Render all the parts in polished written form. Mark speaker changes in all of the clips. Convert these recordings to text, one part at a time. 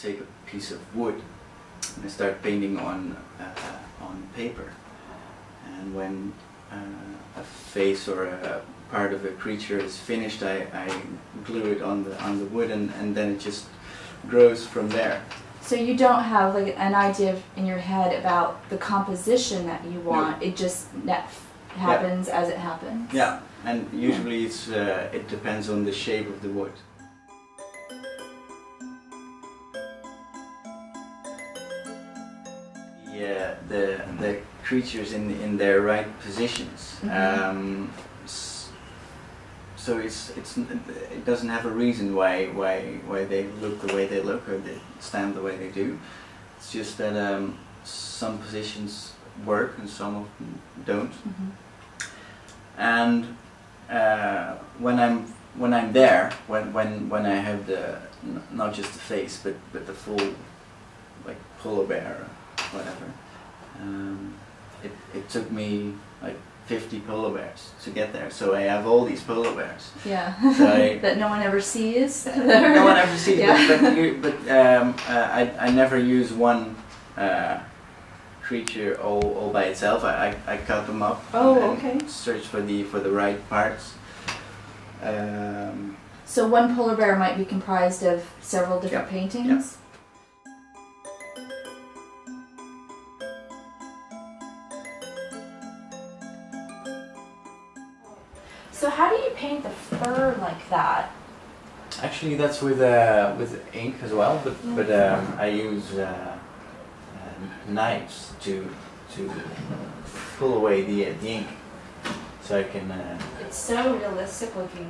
Speaker 1: take a piece of wood and I start painting on paper. And when a face or a part of a creature is finished, I glue it on the wood, and then it just grows from there.
Speaker 2: So you don't have like an idea in your head about the composition that you want. No. It just happens as it happens.
Speaker 1: Yeah, and usually it depends on the shape of the wood. Yeah, the creatures in their right positions. Mm-hmm. So it doesn't have a reason why they look the way they look or they stand the way they do. It's just that some positions work and some of them don't. Mm-hmm. And when I'm there, when I have not just the face but the full, like, polar bear or whatever, it took me like 50 polar bears to get there, so I have all these polar bears.
Speaker 2: Yeah,
Speaker 1: so
Speaker 2: that no one ever sees.
Speaker 1: No one ever sees, yeah. but I never use one creature all by itself. I cut them up and search for the right parts.
Speaker 2: So one polar bear might be comprised of several different paintings?
Speaker 1: Yeah.
Speaker 2: So how do you paint the fur like that?
Speaker 1: Actually, that's with ink as well, but I use knives to pull away the ink, so I can.
Speaker 2: It's so realistic looking.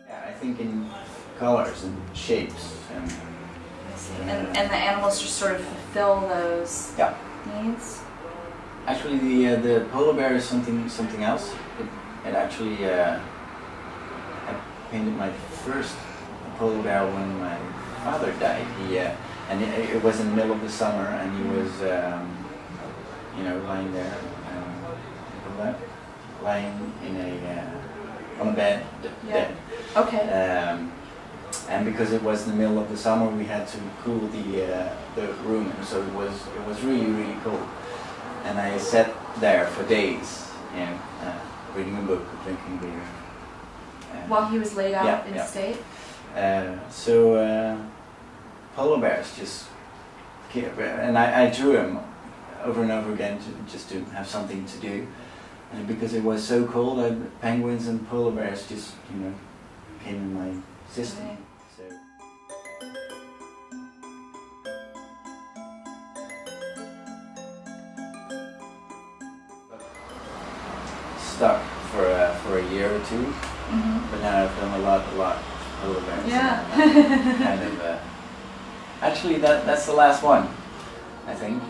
Speaker 1: Yeah, I think in colors and shapes and.
Speaker 2: And the animals just sort of fulfill those needs?
Speaker 1: Actually, the polar bear is something else. It actually, I painted my first polar bear when my father died. And it was in the middle of the summer, and he was, lying there, lying on a bed, dead.
Speaker 2: Okay.
Speaker 1: And because it was in the middle of the summer, we had to cool the room, and so it was really cold. And I sat there for days, reading a book, drinking beer.
Speaker 2: While he was laid out in state?
Speaker 1: So polar bears just, and I drew him over and over again just to have something to do. And because it was so cold, penguins and polar bears just, came in my system.
Speaker 2: Okay.
Speaker 1: So. Stuck for a year or two, but now I've done a lot of polar bears.
Speaker 2: Yeah.
Speaker 1: Kind of. Actually, that's the last one, I think.